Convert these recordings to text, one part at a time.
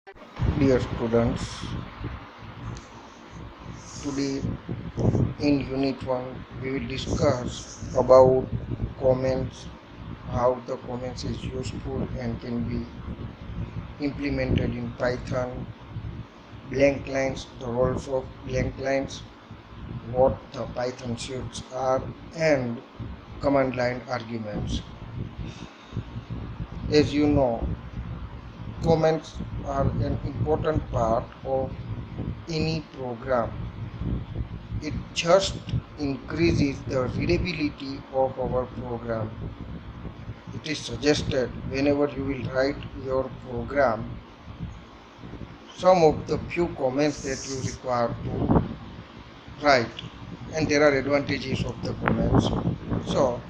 Dear students, today in Unit 1 we will discuss about comments, how the comments is useful and can be implemented in Python, blank lines, the roles of blank lines, what the Python suites are, and command line arguments. As you know, comments are an important part of any program. It just increases the readability of our program. It is suggested whenever you will write your program, some of the few comments that you require to write, and there are advantages of the comments. So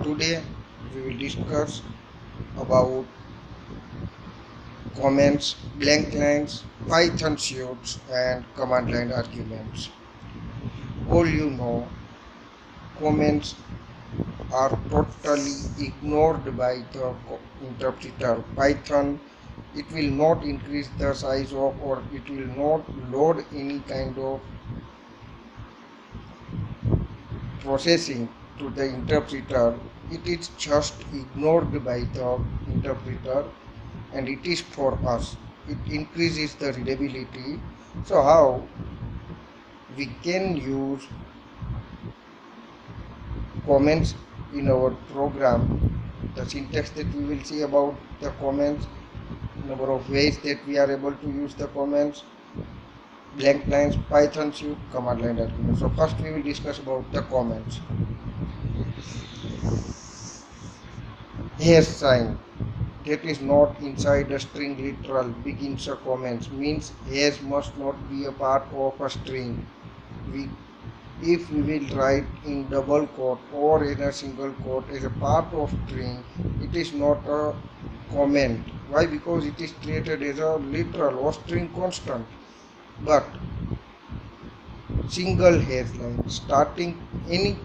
today we will discuss about comments, blank lines, Python suites, and command line arguments. All you know, comments are totally ignored by the interpreter. Python, it will not increase the size of, or it will not load any kind of processing to the interpreter. It is just ignored by the interpreter, and it is for us. It increases the readability. So how we can use comments in our program? The syntax that we will see about the comments, number of ways that we are able to use the comments, blank lines, Python suite, command line arguments. So first we will discuss about the comments. Hash sign that is not inside a string literal begins a comments means hash must not be a part of a string. If we will write in double quote or in a single quote as a part of string, it is not a comment. Why? Because it is treated as a literal or string constant. But single hash line starting any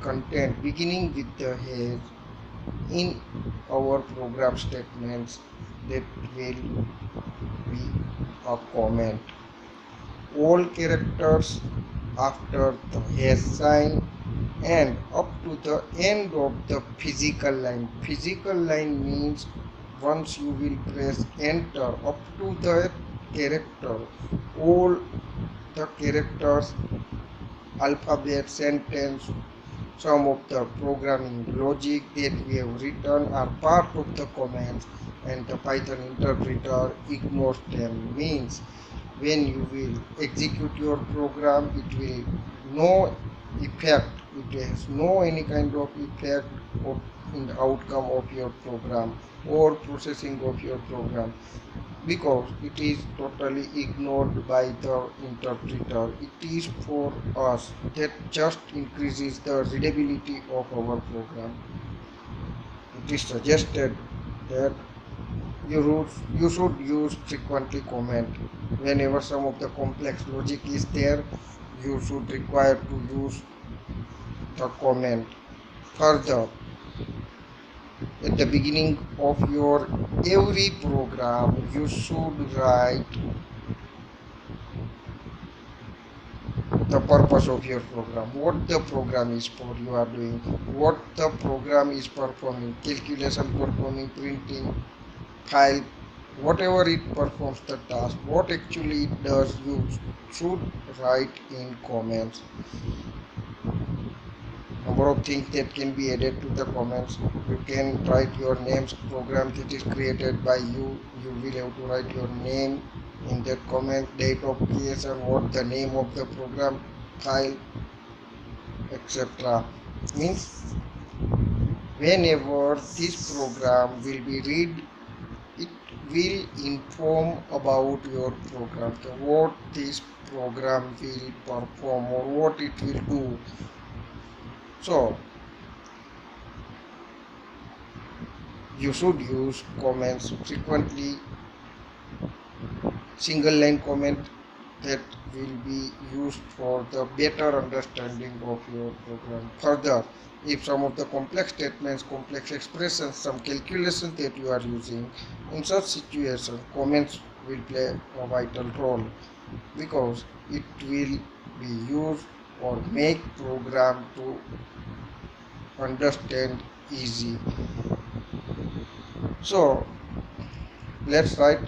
content beginning with the hash in our program statements, that will be a comment. All characters after the hash sign and up to the end of the physical line. Physical line means once you will press enter up to the character, all the characters, alphabet, sentence, some of the programming logic that we have written are part of the commands, and the Python interpreter ignores them. Means when you will execute your program, it will no effect, it has no any kind of effect of in the outcome of your program or processing of your program, because it is totally ignored by the interpreter. It is for us, that just increases the readability of our program. It is suggested that you should use frequently comment. Whenever some of the complex logic is there, you should require to use the comment. Further, at the beginning of your every program, you should write the purpose of your program, what the program is for, you are doing, what the program is performing, calculation performing, printing, file, whatever it performs the task, what actually it does, you should write in comments. Number of things that can be added to the comments. You can write your names, program that is created by you. You will have to write your name in that comment, date of creation, what the name of the program, file, etc. Means whenever this program will be read, it will inform about your program, what this program will perform or what it will do. So you should use comments frequently. Single line comment that will be used for the better understanding of your program. Further, if some of the complex statements, complex expressions, some calculations that you are using, in such situation, comments will play a vital role because it will be used or make program to understand easy. So let's write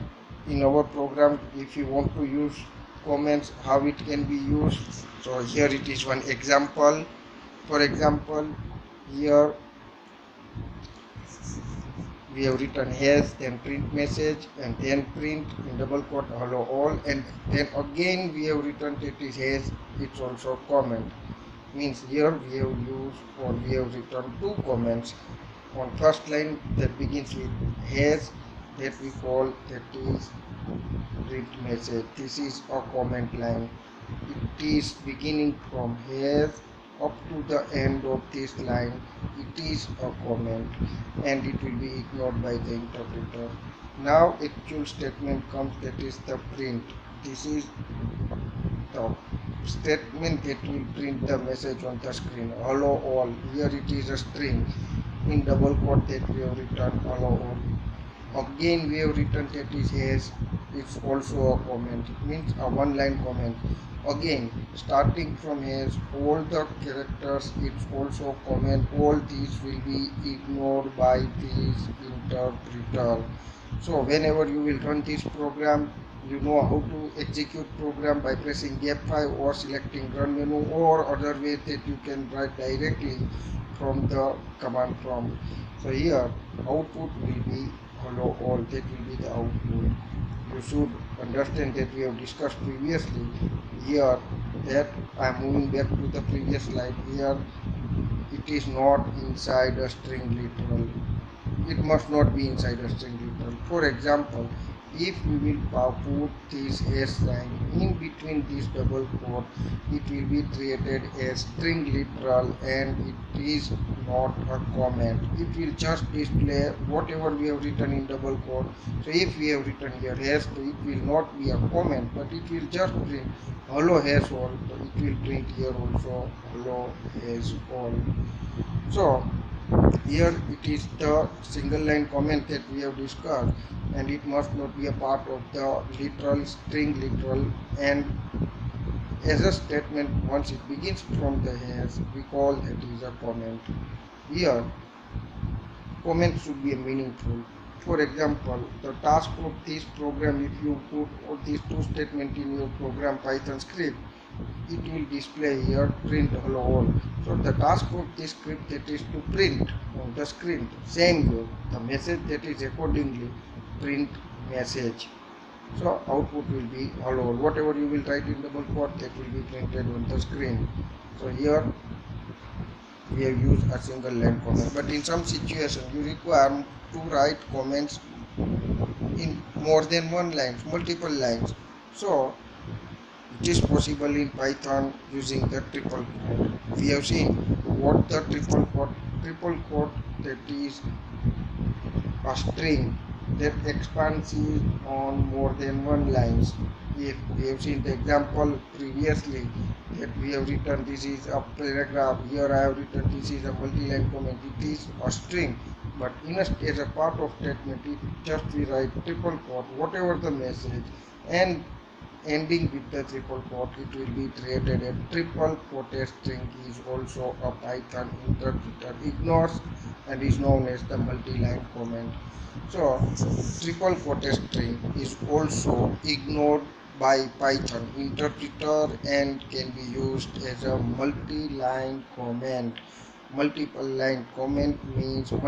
in our program if you want to use comments how it can be used. So here it is one example. For example, here we have written has, then print message, and then print in double quote hello all, and then again we have written that is has, it's also comment. Means here we have used or we have written two comments. On first line that begins with has, that we call that is print message. This is a comment line. It is beginning from has up to the end of this line. It is a comment and it will be ignored by the interpreter. Now actual statement comes, that is the print. This is the statement that will print the message on the screen. Hello all. Here it is a string in double quote that we have written hello all. Again we have written that is has, it's also a comment. It means a one line comment. Again starting from has, all the characters, it's also comment. All these will be ignored by this interpreter. So whenever you will run this program, you know how to execute program by pressing F5 or selecting run menu, or other way that you can write directly from the command prompt. So here output will be hello all, that will be the output. You should understand that we have discussed previously here that I am moving back to the previous slide. Here it is not inside a string literal. It must not be inside a string literal. For example, if we will put this S sign in between this double quote, it will be treated as string literal and it is not a comment. It will just display whatever we have written in double quote. So if we have written here has, so it will not be a comment, but it will just print hello has all. So it will print here also hello has all. So here it is the single line comment that we have discussed, and it must not be a part of the literal, string literal, and as a statement once it begins from the has, we call that is a comment. Here comment should be meaningful. For example, the task of this program, if you put all these two statements in your program Python script, it will display here print hello all. So the task of this script, that is to print on the screen. Same goes the message, that is accordingly print message. So output will be hello all. Whatever you will write in double quote, that will be printed on the screen. So here we have used a single line comment, but in some situation you require to write comments in more than one line, multiple lines. So it is possible in Python using the triple quote. We have seen what the triple quote, that is a string that expands on more than one lines. If we have seen the example previously that we have written this is a paragraph, here I have written this is a multi-line comment. It is a string, but as a part of statement, it just we write triple quote whatever the message, and ending with the triple quote, it will be treated a triple quoted string is also a Python interpreter ignores and is known as the multi-line comment. So triple quoted string is also ignored by Python interpreter and can be used as a multi-line comment. Multiple-line comment means the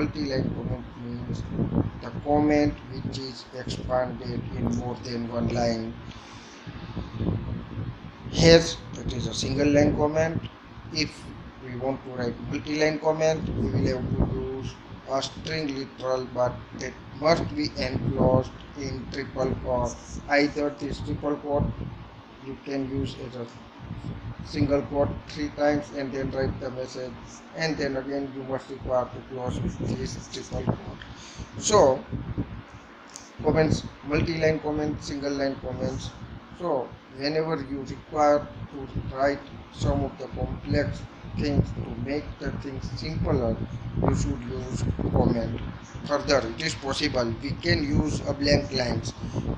comment which is expanded in more than one line. Has, that is a single line comment. If we want to write multi-line comment, we will have to use a string literal, but that must be enclosed in triple quote. Either this triple quote you can use as a single quote 3 times and then write the message, and then again you must require to close this triple quote. So comments, multi-line comments, single line comments. So whenever you require to write some of the complex things, to make the things simpler, you should use comment. Further, it is possible we can use a blank lines.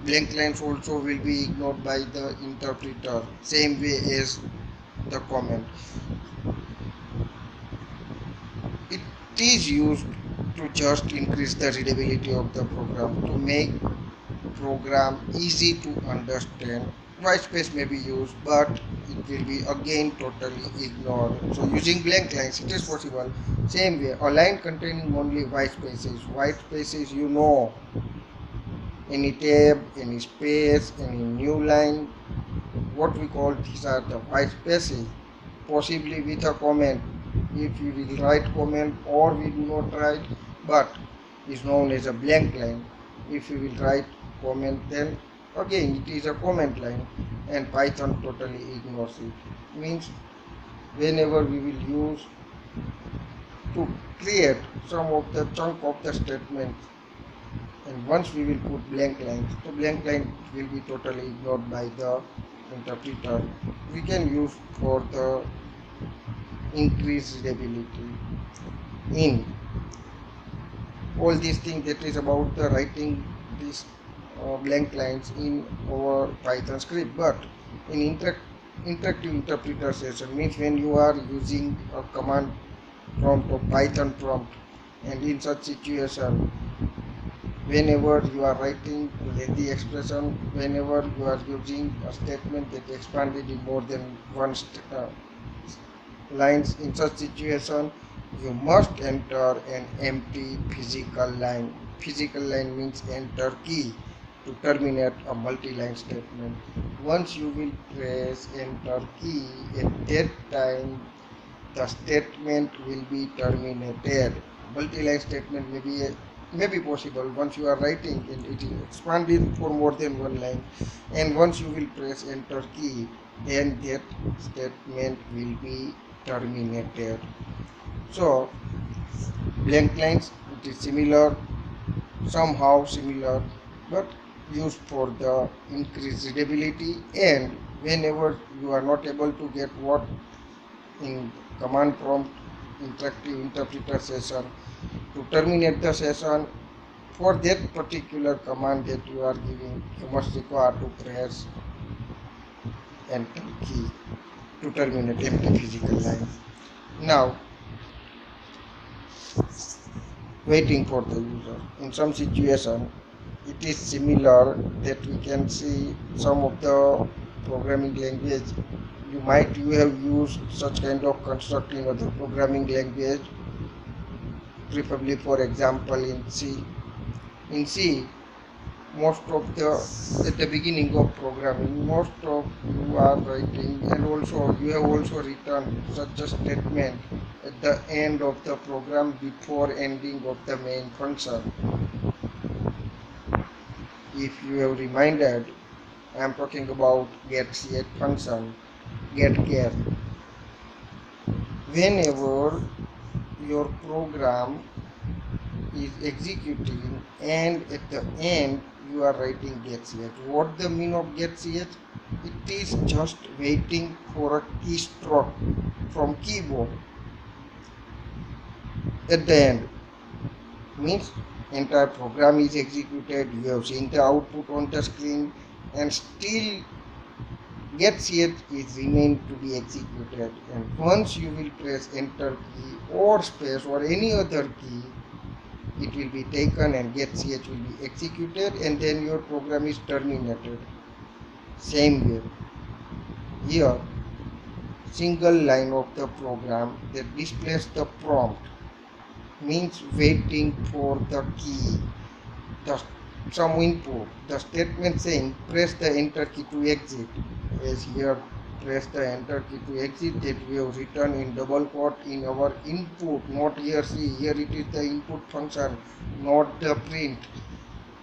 Blank lines also will be ignored by the interpreter, same way as the comment. It is used to just increase the readability of the program, to make program easy to understand. White space may be used, but it will be again totally ignored. So using blank lines, it is possible. Same way, a line containing only white spaces. White spaces, you know, any tab, any space, any new line, what we call these are the white spaces. Possibly with a comment, if we will write comment or we do not write, but is known as a blank line. If you will write comment, then again it is a comment line, and Python totally ignores it. Means whenever we will use to create some of the chunk of the statement, and once we will put blank lines, the blank line will be totally ignored by the interpreter. We can use for the increased readability in all these things, that is about the writing these blank lines in our Python script. But in interactive interpreter session, means when you are using a command prompt or Python prompt, and in such situation, whenever you are writing the expression, whenever you are using a statement that expanded in more than one lines, in such situation you must enter an empty physical line. Physical line means enter key to terminate a multi-line statement. Once you will press enter key, at that time the statement will be terminated. Multi-line statement may be possible once you are writing and it is expanded for more than one line, and once you will press enter key, then that statement will be terminated. So blank lines, it is similar, somehow similar, but used for the increased readability. And whenever you are not able to get what in command prompt interactive interpreter session, to terminate the session, for that particular command that you are giving, you must require to press enter key to terminate empty physical line. Now, waiting for the user. In some situation, it is similar that we can see some of the programming language. You have used such kind of construct in other programming language, preferably for example in C. In C, most of the at the beginning of programming, most of you are writing, and also you have also written such a statement at the end of the program before ending of the main function. If you have reminded, I am talking about getChat function, getChar. Whenever your program is executing and at the end you are writing getChat. What the mean of getChat? It is just waiting for a keystroke from keyboard at the end. Means entire program is executed, you have seen the output on the screen, and still getChat is remain to be executed, and once you will press enter key or space or any other key, it will be taken and getChat will be executed, and then your program is terminated. Same way here, single line of the program that displays the prompt means waiting for the key, some input, the statement saying press the enter key to exit, as here press the enter key to exit, that we have written in double quote in our input, not here. See, here it is the input function, not the print.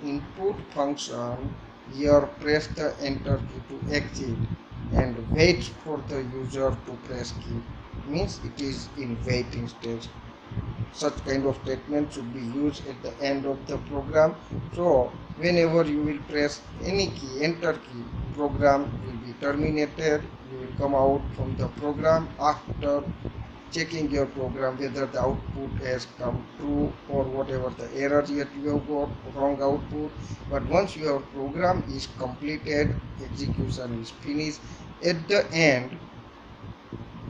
Input function, here press the enter key to exit and wait for the user to press key, means it is in waiting stage. Such kind of statement should be used at the end of the program. So whenever you will press any key, enter key, program will be terminated. You will come out from the program after checking your program whether the output has come true or whatever the error yet you have got wrong output. But once your program is completed, execution is finished, at the end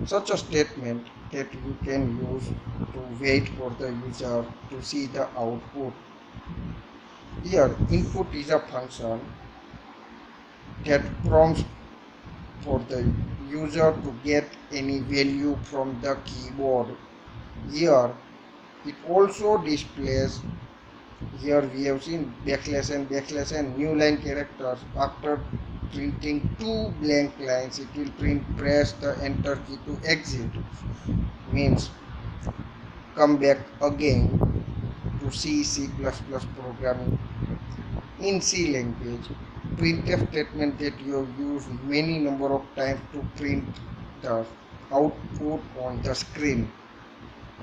such a statement that you can use to wait for the user to see the output. Here input is a function that prompts for the user to get any value from the keyboard. Here it also displays, here we have seen backslash and new line characters. After printing two blank lines, it will print press the enter key to exit, means come back again to C++ programming. In C language, printf statement that you have used many number of times to print the output on the screen,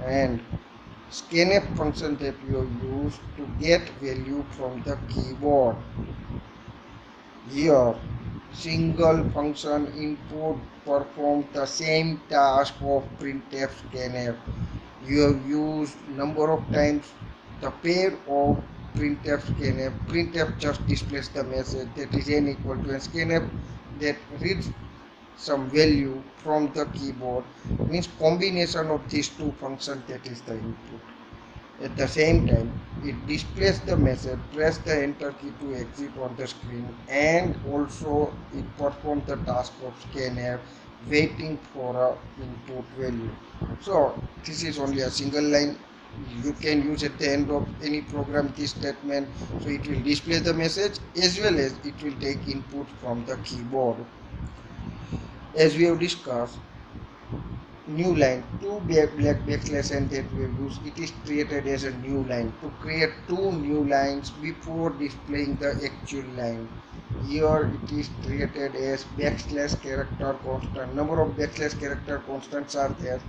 and scanf function that you have used to get value from the keyboard. Here single function input performs the same task of printf scanf. You have used number of times the pair of printf scanf. Printf just displays the message that is n equal to, and scanf that reads some value from the keyboard, means combination of these two functions, that is the input. At the same time, it displays the message, press the enter key to exit on the screen, and also it performs the task of scanf, waiting for a input value. So this is only a single line. You can use at the end of any program this statement, so it will display the message as well as it will take input from the keyboard. As we have discussed, new line, two black backslash and that we have used, it is created as a new line to create two new lines before displaying the actual line. Here it is created as backslash character constant. Number of backslash character constants are there.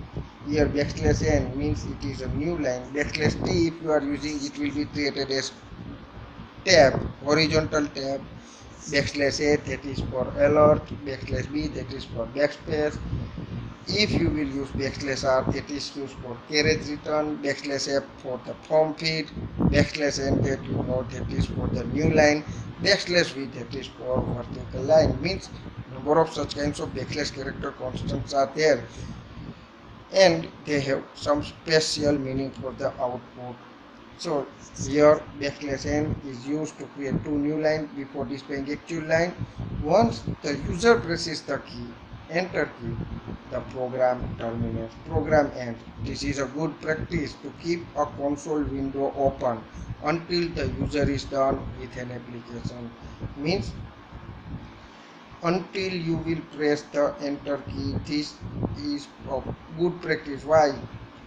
Here backslash n means it is a new line. Backslash t, if you are using, it will be created as tab, horizontal tab. Backslash a, that is for alert. Backslash b, that is for backspace. If you will use backslash r, that is used for carriage return. Backslash f for the form feed. Backslash n, that you know, that is for the new line. Backslash v, that is for vertical line. Means number of such kinds of backslash character constants are there, and they have some special meaning for the output. So here backslash n is used to create two new lines before displaying actual line. Once the user presses the key, enter key, the program terminates, program ends. This is a good practice to keep a console window open until the user is done with an application. Means until you will press the enter key. This is a good practice. Why?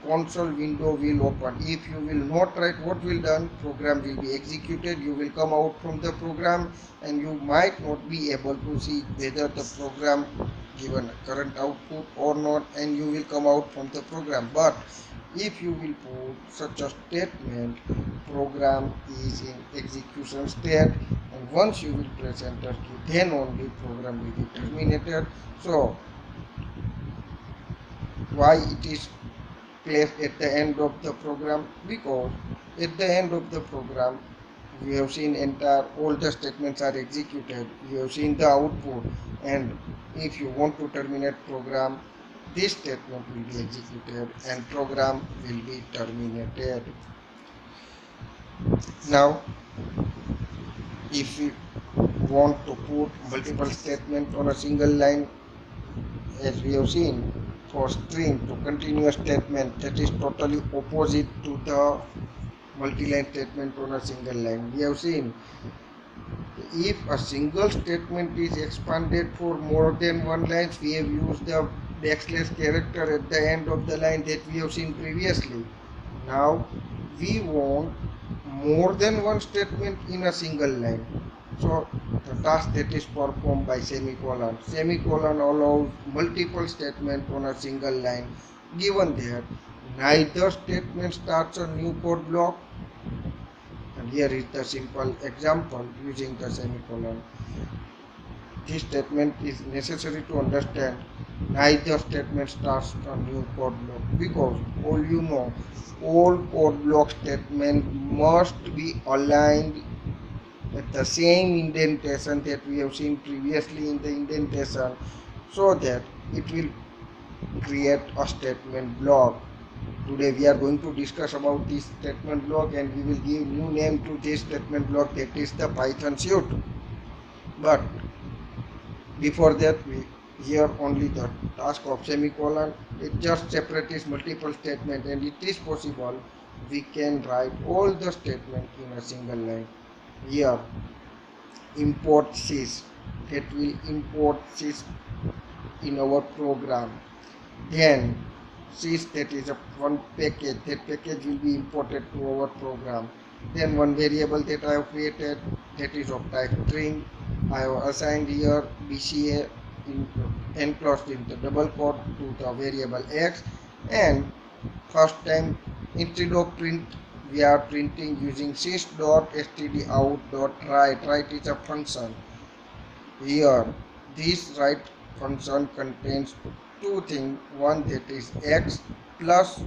Console window will open. If you will not write, what will done? Program will be executed. You will come out from the program and you might not be able to see whether the program given current output or not, and you will come out from the program. But if you will put such a statement, program is in execution state, and once you will press enter key, then only program will be terminated. So why it is placed at the end of the program? Because at the end of the program we have seen entire all the statements are executed, you have seen the output, and if you want to terminate program, this statement will be executed and program will be terminated. Now if we want to put multiple statements on a single line, as we have seen, for string to continuous statement, that is totally opposite to the multi-line statement on a single line. We have seen if a single statement is expanded for more than one line, we have used the backslash character at the end of the line that we have seen previously. Now we want more than one statement in a single line. So the task that is performed by semicolon. Semicolon allows multiple statements on a single line, given that neither statement starts a new code block. And here is the simple example using the semicolon. This statement is necessary to understand neither statement starts a new code block, because all code block statement must be aligned at the same indentation that we have seen previously in the indentation, so that it will create a statement block. Today we are going to discuss about this statement block, and we will give new name to this statement block, that is the Python suite. But before that, we here only the task of semicolon. It just separates multiple statement, and it is possible we can write all the statement in a single line. Here import sys, that will import sys in our program. Then sys, that is a one package, that package will be imported to our program. Then one variable that I have created, that is of type string. I have assigned here BCA enclosed in the double quote to the variable x, and first time instead of print we are printing using sys.stdout.write. Write is a function. Here this write function contains two things, one that is x plus,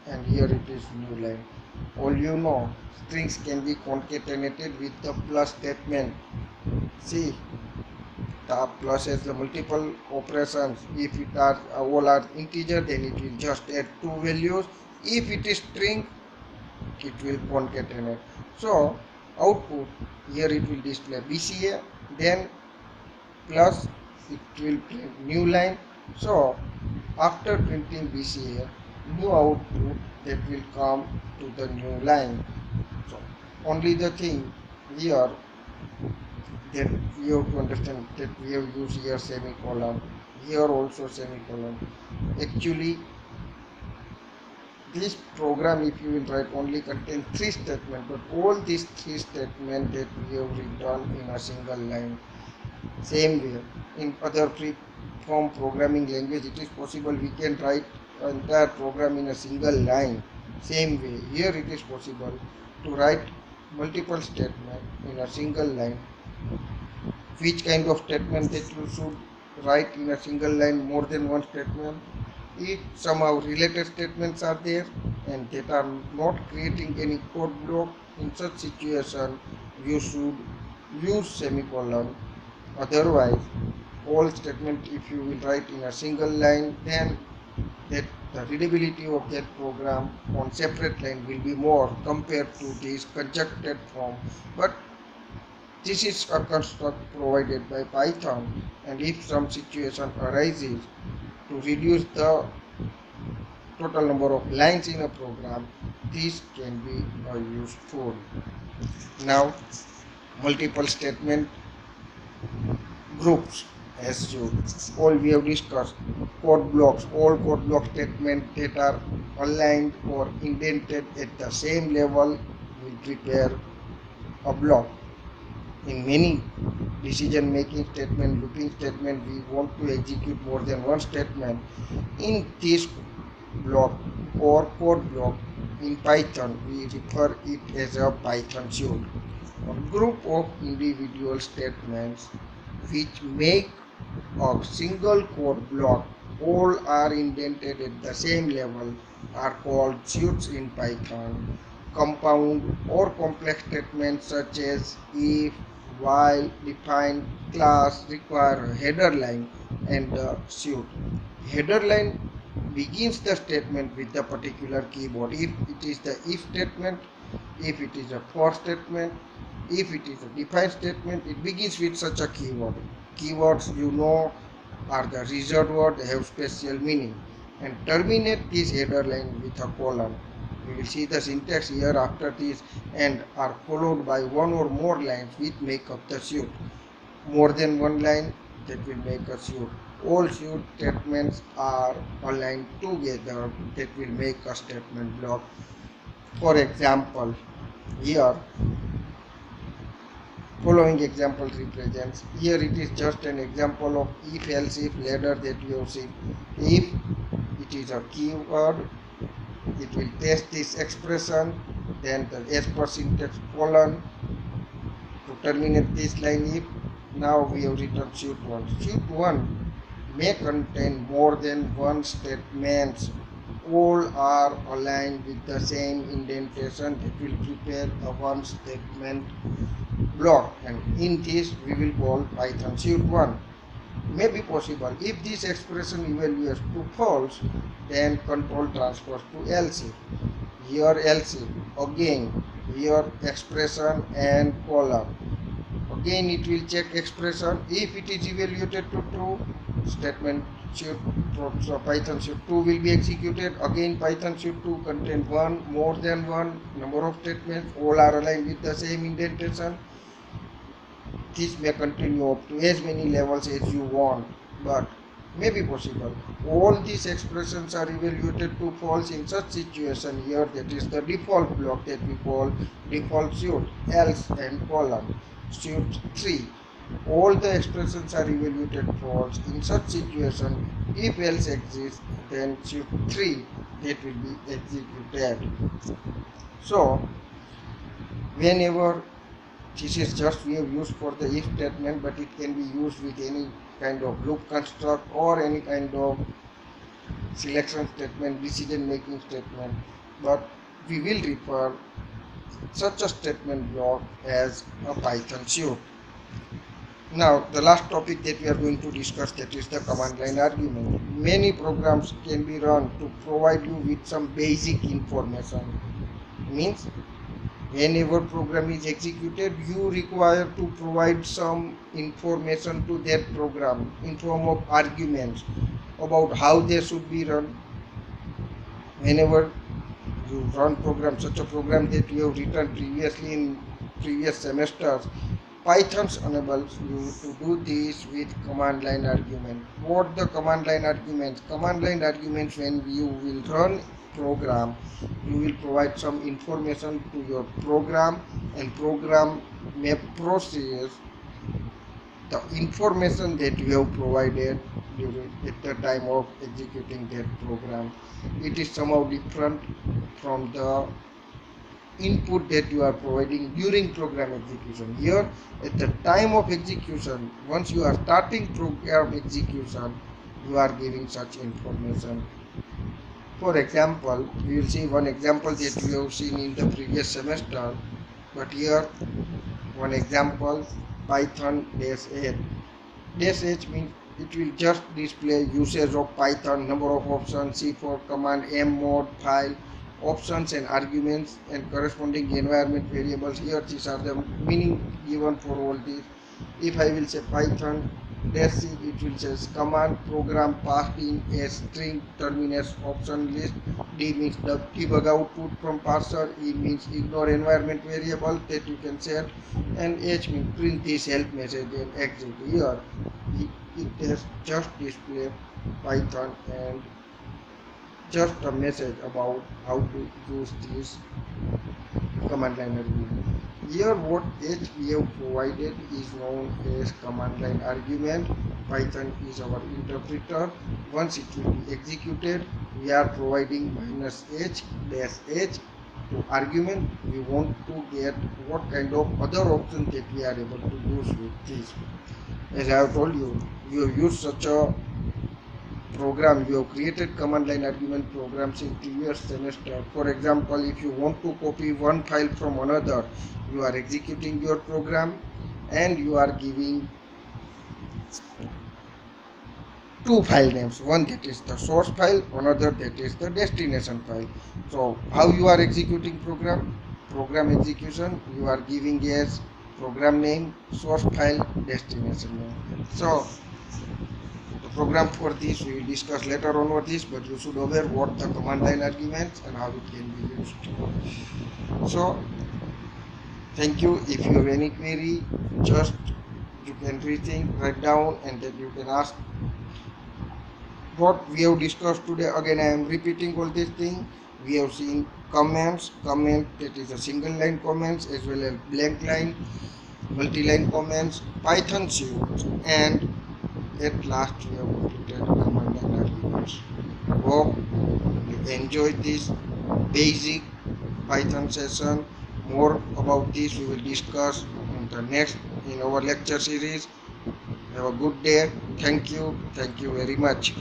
and here it is new line. All strings can be concatenated with the plus statement. See, the plus has the multiple operations. If it are all are integer, then it will just add two values. If it is string, it will concatenate. So output here it will display BCA, then plus it will print new line. So after printing BCA, new output that will come to the new line. So only the thing here that we have to understand, that we have used here semicolon, here also semicolon. Actually this program, if you will write, only contains three statements, but all these three statements that we have written in a single line. Same way in other free form programming language, it is possible we can write entire program in a single line. Same way here it is possible to write multiple statements in a single line. Which kind of statement that you should write in a single line, more than one statement? If somehow related statements are there and that are not creating any code block, in such situation you should use semicolon. Otherwise all statement, if you will write in a single line, then that the readability of that program on separate line will be more compared to this conjuncted form. But this is a construct provided by Python, and if some situation arises to reduce the total number of lines in a program, this can be useful. Now multiple statement groups, as you all we have discussed, code blocks, all code block statements that are aligned or indented at the same level will prepare a block. In many decision making statement, looping statement, we want to execute more than one statement. In this block or code block in Python, we refer it as a Python suite, a group of individual statements which make a single code block. All are indented at the same level are called suites in Python. Compound or complex statements such as if, while, define, class require a header line and a suite. Header line begins the statement with the particular keyword. If it is the if statement, if it is a for statement, if it is a define statement, it begins with such a keyword. Keywords are the reserved word, they have special meaning, and terminate this header line with a colon. We will see the syntax here after this, and are followed by one or more lines which make up the suite. More than one line that will make a suite. All suite statements are aligned together that will make a statement block. For example, here following example represents, here it is just an example of if else if ladder that you have seen. If it is a keyword, it will paste this expression, then the as per syntax colon to terminate this line if. Now we have written suite 1. Suite 1 may contain more than one statement. All are aligned with the same indentation that will prepare a one statement block, and in this we will call Python suite 1. May be possible. If this expression evaluates to false, then control transfers to else. Here else, again here expression and column. Again it will check expression. If it is evaluated to true, statement should Python should 2 will be executed. Again Python should 2 contain one, more than one number of statements, all are aligned with the same indentation. This may continue up to as many levels as you want, but may be possible. All these expressions are evaluated to false in such situation. Here that is the default block that we call default suite, else and column. Suite 3. All the expressions are evaluated false in such situation. If else exists, then suite 3 that will be executed. So whenever this is just we have used for the if statement, but it can be used with any kind of loop construct or any kind of selection statement, decision making statement, but we will refer such a statement block as a Python suite. Now the last topic that we are going to discuss, that is the command line argument. Many programs can be run to provide you with some basic information. Means whenever program is executed, you require to provide some information to that program in form of arguments about how they should be run. Whenever you run program, such a program that you have written previously in previous semesters, Python enables you to do this with command line argument. What the command line arguments? Command line arguments, when you will run program, you will provide some information to your program, and program may process the information that you have provided at the time of executing that program. It is somehow different from the input that you are providing during program execution. Here at the time of execution, once you are starting program execution, you are giving such information. For example, we will see one example that we have seen in the previous semester, but here one example, Python -h. -h means it will just display usage of Python, number of options, C for command, M mode, file, options and arguments, and corresponding environment variables. Here these are the meaning given for all these. If I will say Python -c, it will say command program passed in a string terminates option list. D means the debug output from parser. E means ignore environment variable that you can set, and H means print this help message and exit. Here it has just display Python and just a message about how to use this command line argument. Here what H we have provided is known as command line argument. Python is our interpreter. Once it will be executed, we are providing -h -h to argument. We want to get what kind of other options that we are able to use with this. As I have told you, you have used such a program, you have created command line argument programs in previous semester. For example, if you want to copy one file from another, you are executing your program and you are giving two file names, one that is the source file, another that is the destination file. So how you are executing program execution, you are giving as program name, source file, destination name. So program for this we will discuss later on what this, but you should aware what the command line arguments and how it can be used. So thank you. If you have any query, just you can rethink, write down, and then you can ask. What we have discussed today, again I am repeating all these things. We have seen comment that is a single line comments, as well as blank line, multi-line comments, Python suite, and at last we have completed command line arguments. Hope you enjoyed this basic Python session. More about this we will discuss in the next in our lecture series. Have a good day. Thank you very much.